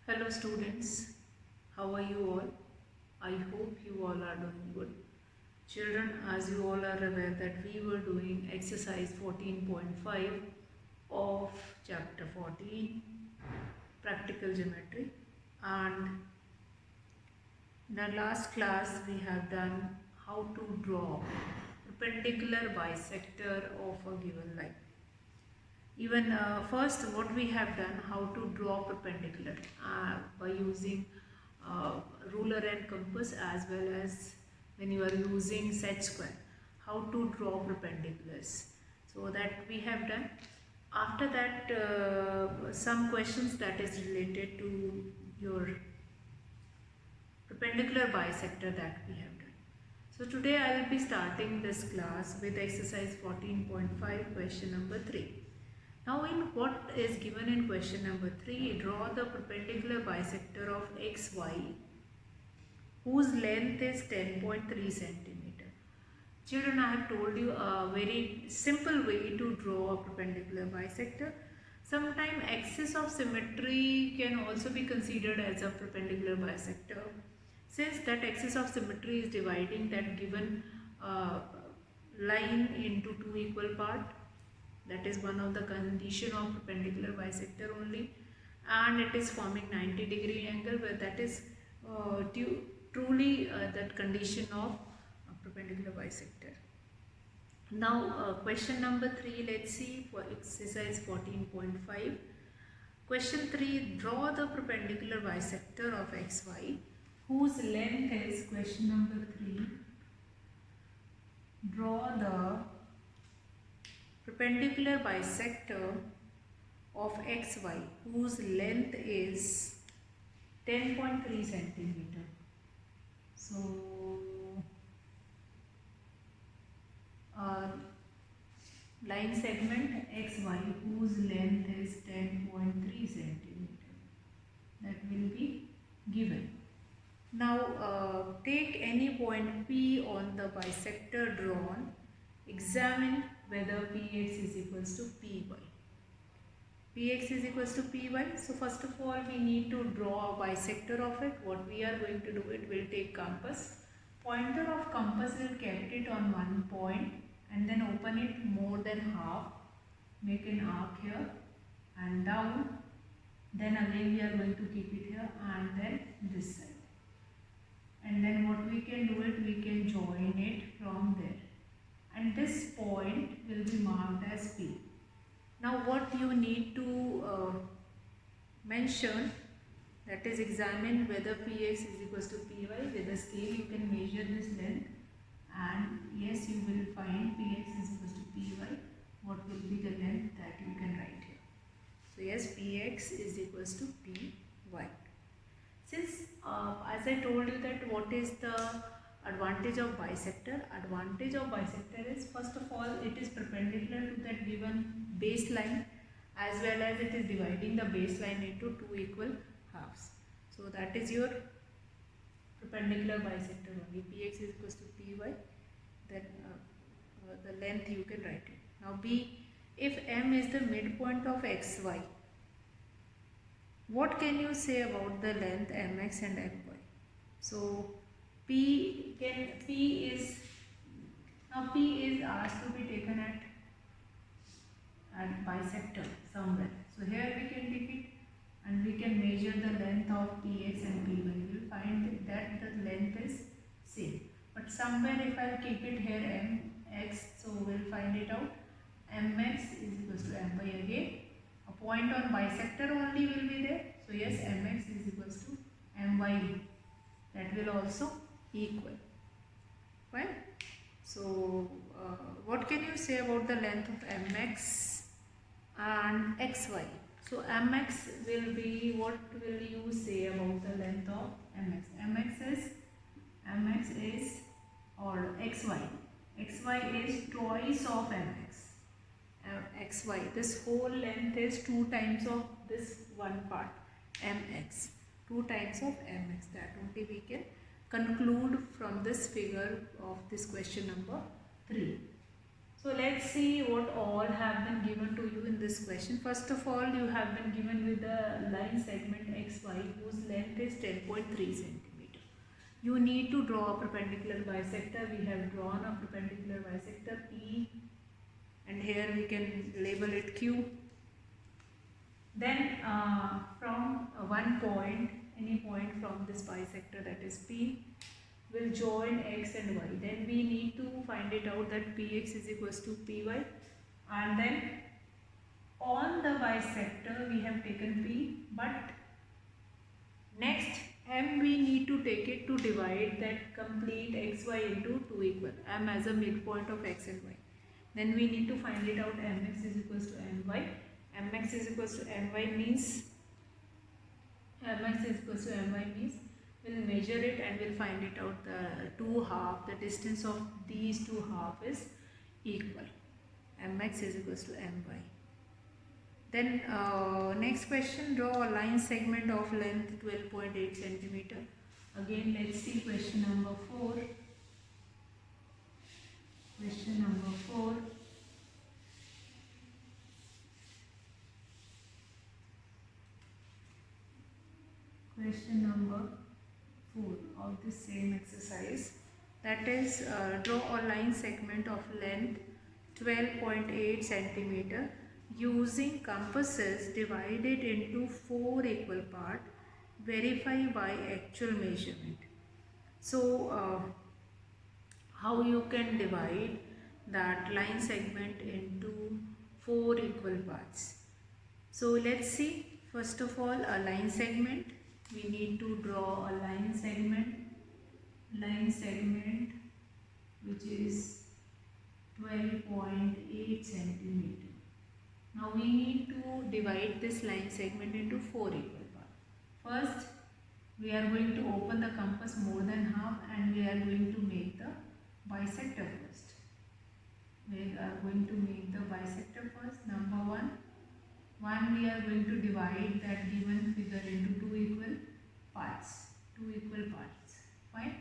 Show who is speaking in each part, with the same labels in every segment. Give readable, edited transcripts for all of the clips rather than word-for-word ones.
Speaker 1: Hello students, how are you all? I hope you all are doing good. Children, as you all are aware that we were doing exercise 14.5 of chapter 14, practical geometry, and in the last class we have done how to draw perpendicular bisector of a given line. Even first what we have done, how to draw perpendicular by using ruler and compass, as well as when you are using set square, how to draw perpendiculars. So that we have done. After that some questions that is related to your perpendicular bisector that we have done. So today I will be starting this class with exercise 14.5 question number 3. Now in what is given in question number 3, draw the perpendicular bisector of XY whose length is 10.3 centimeter. Children, I have told you a very simple way to draw a perpendicular bisector. Sometimes axis of symmetry can also be considered as a perpendicular bisector, since that axis of symmetry is dividing that given line into two equal parts. That is one of the condition of perpendicular bisector only, and it is forming 90-degree angle, where that is truly that condition of perpendicular bisector. Now question number 3, let's see, for exercise 14.5. Question 3, draw the perpendicular bisector of XY whose length is, question number 3, draw the perpendicular bisector of XY whose length is 10.3 centimeter. So line segment XY whose length is 10.3 centimeter, that will be given. Now take any point P on the bisector drawn. Examine whether Px is equals to Py. Px is equals to Py. So first of all we need to draw a bisector of it. What we are going to do, it will take compass. Pointer of compass will kept it on one point and then open it more than half. Make an arc here and down. Then again we are going to keep it here and then this side. And then what we can do, it we can join it from there. And this point will be marked as P. Now what you need to mention, that is examine whether Px is equals to Py. With a scale you can measure this length, and yes, you will find Px is equals to Py. What will be the length that you can write here? So yes, Px is equals to Py. Since as I told you that what is the advantage of bisector? Advantage of bisector is, first of all, it is perpendicular to that given baseline, as well as it is dividing the baseline into two equal halves. So that is your perpendicular bisector only. Px is equals to Py, then the length you can write it. Now B, if M is the midpoint of XY, what can you say about the length Mx and My? So P is asked to be taken at bisector somewhere. So here we can take it and we can measure the length of Px and Py. We will find that the length is same. But somewhere if I keep it here Mx, so we'll find it out. Mx is equals to My again. A point on bisector only will be there. So yes, Mx is equals to My. That will also equal. Fine. So what can you say about the length of Mx and Xy? So Mx will be, what will you say about the length of Mx? Mx is or Xy. Xy is twice of Mx. Xy, this whole length is 2 times of this one part, Mx. 2 times of Mx. That only we can conclude from this figure of this question number 3. So let's see what all have been given to you in this question. First of all, you have been given with the line segment XY whose length is 10.3 centimeter. You need to draw a perpendicular bisector. We have drawn a perpendicular bisector P, and here we can label it Q. Then from one point, any point from this bisector, that is P, will join X and Y. Then we need to find it out that Px is equals to Py, and then on the bisector we have taken P, but next M we need to take it to divide that complete xy into 2 equal, M as a midpoint of X and Y. Then we need to find it out Mx is equals to My. Mx is equals to My means we'll measure it and we'll find it out. The two half, the distance of these two half is equal. Mx is equals to My. Then next question, draw a line segment of length 12.8 centimeter. Again, let's see question number 4. Question number 4. Question number 4 of the same exercise, that is draw a line segment of length 12.8 centimeter using compasses divided into 4 equal parts. Verify by actual measurement. So how you can divide that line segment into 4 equal parts? So let's see. First of all, a line segment. We need to draw a line segment which is 12.8 centimeter. Now we need to divide this line segment into 4 equal parts. First, we are going to open the compass more than half and we are going to make the bisector first. We are going to make the bisector first. Number 1. We are going to divide that given figure into 2 equal parts. Fine.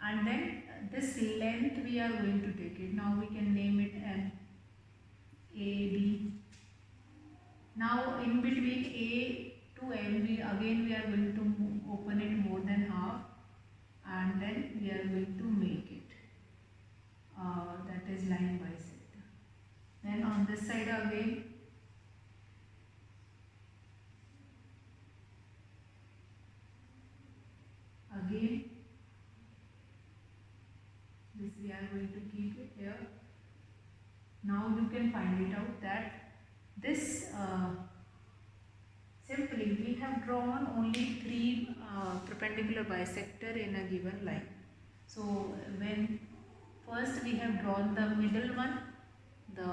Speaker 1: And then this length we are going to take it. Now we can name it M, A, B. Now in between A to M, we are going to open it more than half, and then we are going to make it. That is line bisector. Then on this side again, this we are going to keep it here. Now you can find it out that this simply we have drawn only 3 perpendicular bisector in a given line. So when first we have drawn the middle one, the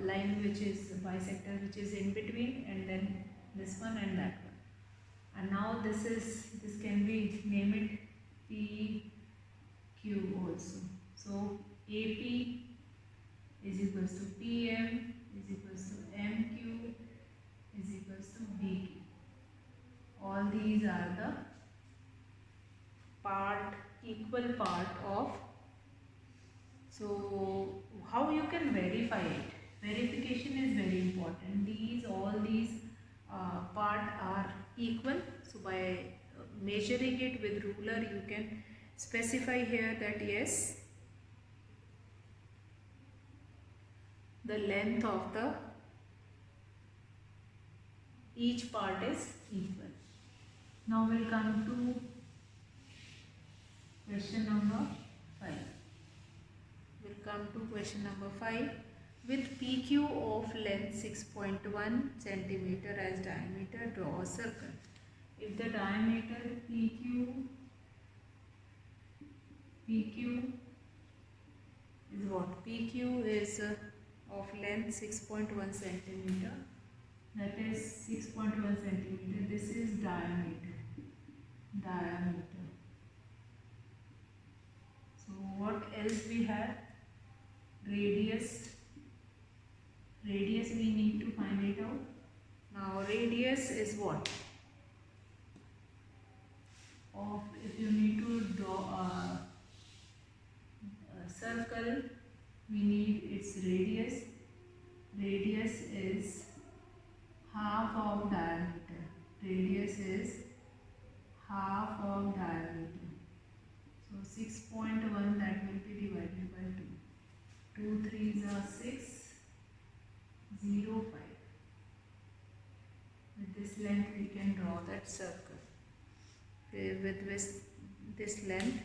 Speaker 1: line which is bisector which is in between, and then this one and that one. And now this can be named it PQ also. So AP is equals to PM is equals to MQ is equals to BQ. All these are the equal part of. So how you can verify it? Verification is very important. All these part are equal. So by measuring it with ruler, you can specify here that yes, the length of each part is equal. Now we'll come to question number 5. With PQ of length 6.1 centimeter as diameter, draw a circle. If the diameter PQ is what? PQ is of length 6.1 centimeter. That is 6.1 centimeter. This is diameter. So what else we have? Radius we need to find it out. Now radius is what? If you need to draw a circle, we need its radius. Radius is half of diameter. Radius is half of diameter. So 6.1, that will be divided by 2. 2 3s are 6, 0, 5. With this length we can draw that circle. With this length,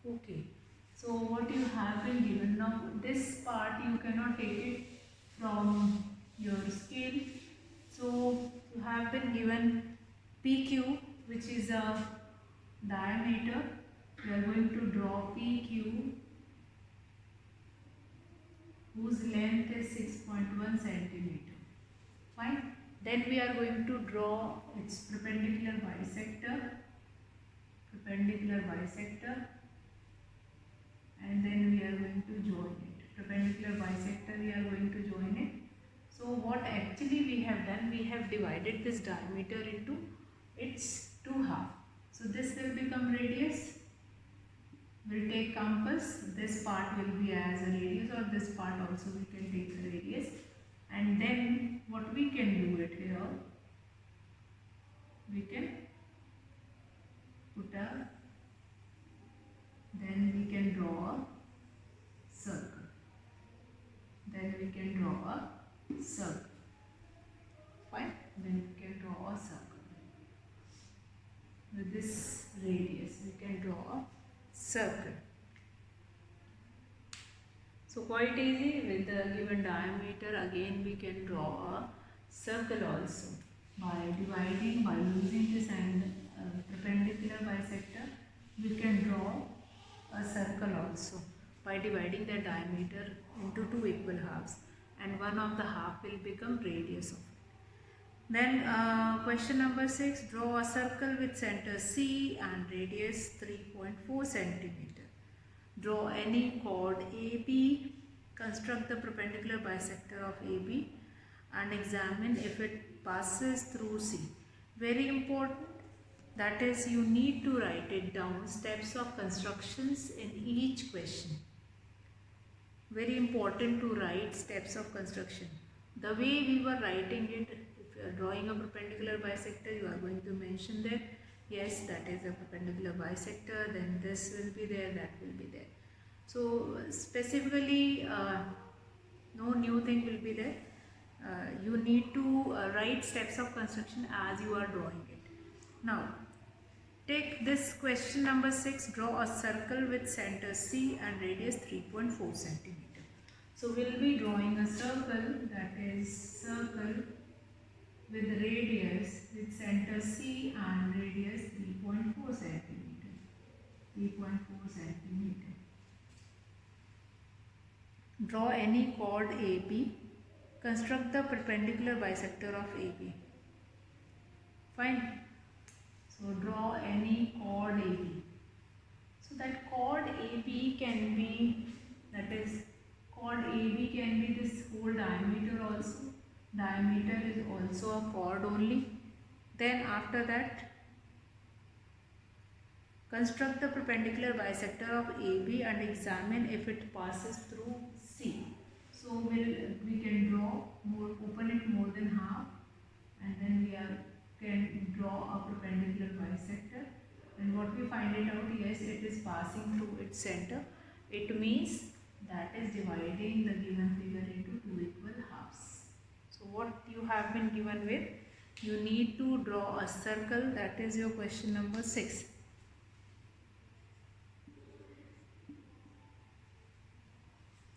Speaker 1: okay. So what you have been given, now this part you cannot take it from your scale. So you have been given PQ, which is a diameter. We are going to draw PQ whose length is 6.1 centimeter. Fine. Then we are going to draw its perpendicular bisector. Perpendicular bisector. And then we are going to join it. Perpendicular bisector, we are going to join it. So what actually we have done, we have divided this diameter into its 2 halves. So this will become radius. We'll take compass. This part will be as a radius, or this part also we can take a radius. And then what we can do it here, we can put a, then we can draw a circle. Then we can draw a circle. Fine. Then we can draw a circle. With this radius, we can draw a circle. So quite easy. With the given diameter, again we can draw a circle also. By dividing, by using this angle, perpendicular bisector, we can draw a circle also by dividing the diameter into 2 equal halves, and one of the half will become radius of it. Then question number 6, draw a circle with center C and radius 3.4 centimeter. Draw any chord AB, construct the perpendicular bisector of AB and examine if it passes through C. Very important, that is, you need to write it down, steps of constructions in each question. Very important to write steps of construction. The way we were writing it, if you are drawing a perpendicular bisector, you are going to mention that yes, that is a perpendicular bisector, then this will be there, that will be there. So specifically, no new thing will be there. You need to write steps of construction as you are drawing it. Now, take this question number 6, draw a circle with center C and radius 3.4 centimeter. So we will be drawing a circle, that is circle with radius with center C and radius 3.4 centimeter. 3.4 centimeter. Draw any chord AB. Construct the perpendicular bisector of AB. Fine. So draw any chord AB. So that chord AB can be, that is, chord AB can be this whole diameter also. Diameter is also a chord only. Then after that, construct the perpendicular bisector of AB and examine if it passes through C. So we can draw more, open it more than half, and then we can draw a perpendicular bisector. And what we find it out, yes, it is passing through its center. It means that is dividing the given figure into 2 equal halves. So what you have been given with, you need to draw a circle, that is your question number 6.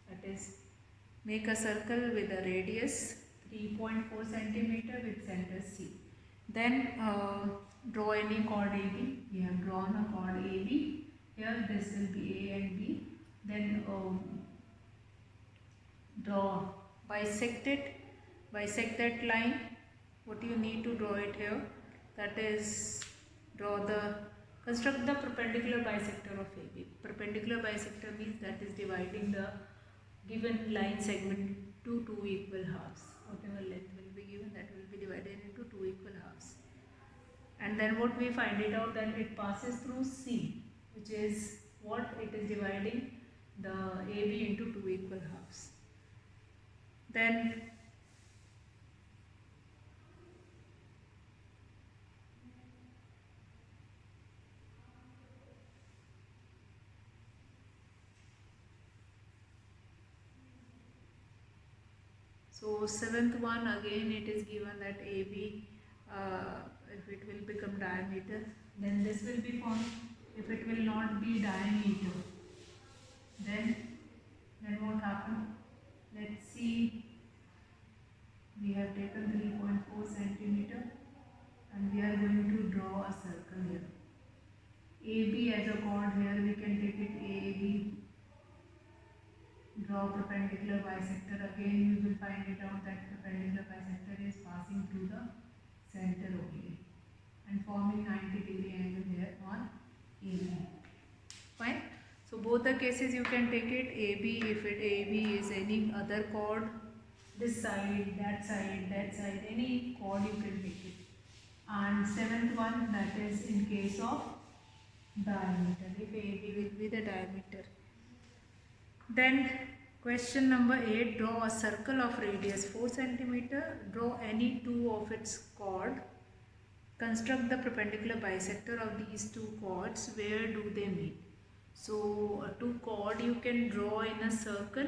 Speaker 1: That is, make a circle with a radius 3.4 centimeter with center C. Then draw any chord AB. We have drawn a chord AB. Here this will be A and B. Then draw, bisect that line. What you need to draw it here, that is, construct the perpendicular bisector of AB. Perpendicular bisector means that is dividing the given line segment to 2 equal halves. Whatever length will be given, that will be divided into 2 equal halves. and then what we find it out, that it passes through C, which is what it is dividing the AB into two equal halves. Then so seventh one, again it is given that AB, if it will become diameter, then this will be formed. If it will not be diameter, then what happen? Let's see, we have taken 3.4 centimeter and we are going to draw a circle here. AB as a chord, here we can take it AB, draw perpendicular bisector. Again we will find it out that perpendicular bisector is passing through the center only and forming 90-degree angle here on AB. Fine. So both the cases you can take it AB, if it AB is any other chord, this side, that side, any chord you can take it. And seventh one, that is in case of diameter, if AB will be the diameter. Then question number 8, draw a circle of radius 4 centimeter. Draw any two of its chord. Construct the perpendicular bisector of these two chords. Where do they meet? So a two chord you can draw in a circle.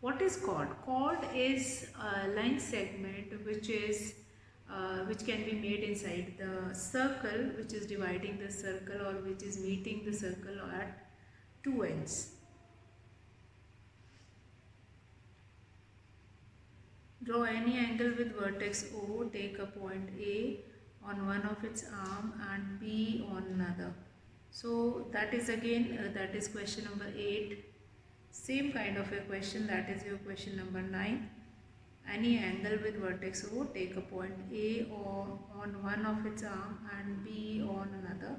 Speaker 1: What is chord? Chord is a line segment which can be made inside the circle, which is dividing the circle or which is meeting the circle at two ends. Draw any angle with vertex O. Take a point A on one of its arm and B on another. So that is again that is question number 8. Same kind of a question, that is your question number 9. Any angle with vertex O, take a point A on one of its arm and B on another,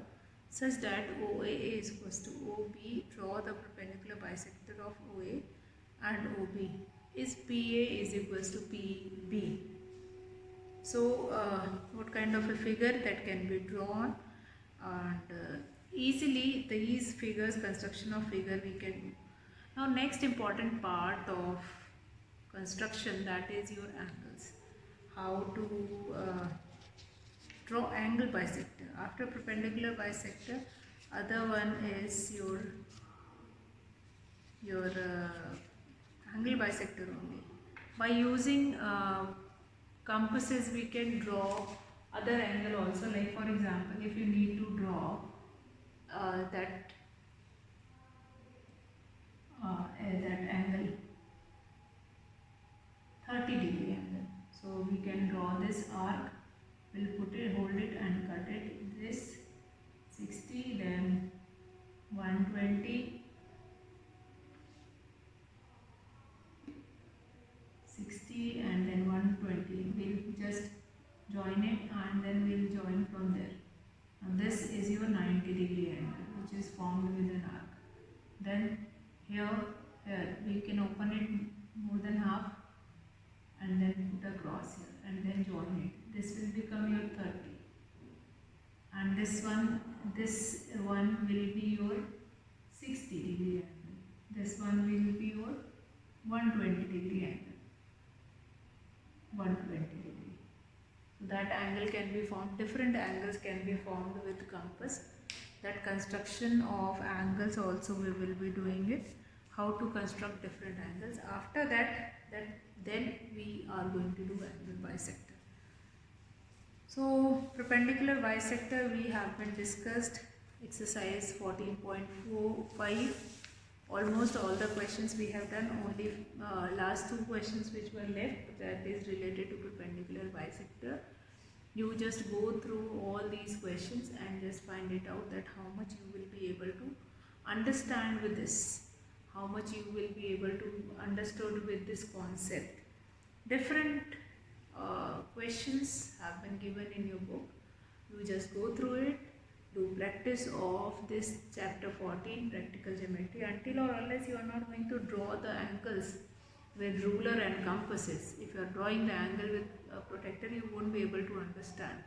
Speaker 1: such that OA is equals to OB. Draw the perpendicular bisector of OA and OB. Is PA is equals to PB. So what kind of a figure that can be drawn, and easily these figures, construction of figure we can do. Now next important part of construction, that is your angles. How to draw angle bisector. After perpendicular bisector, other one is your angle bisector only. By using compasses we can draw other angle also, like for example if you need to draw that angle 30-degree angle, so we can draw this arc, we'll put it, hold it and cut it, this 60, then 120, 60 and then 120. We'll just join it and then we'll join from there. Now this is your 90-degree angle which is formed with an arc. Then here we can open it more than half and then put a cross here and then join it. This will become your 30 and this one will be your 60-degree angle. This one will be your 120-degree angle. 120 degree. So that angle can be formed, different angles can be formed with compass. That construction of angles also we will be doing it, how to construct different angles. After that then we are going to do angle bisector. So perpendicular bisector we have been discussed, exercise 14.45. Almost all the questions we have done, only last two questions which were left, that is related to perpendicular bisector. You just go through all these questions and just find it out that how much you will be able to understand with this, how much you will be able to understood with this concept. Different questions have been given in your book. You just go through it, do practice of this chapter 14, practical geometry, until or unless you are not going to draw the angles with ruler and compasses. If you are drawing the angle with a protractor, you won't be able to understand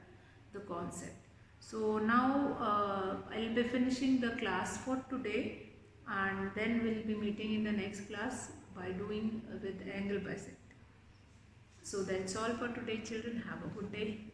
Speaker 1: the concept. So now I'll be finishing the class for today, and then we'll be meeting in the next class by doing with angle bisect. So that's all for today, children. Have a good day.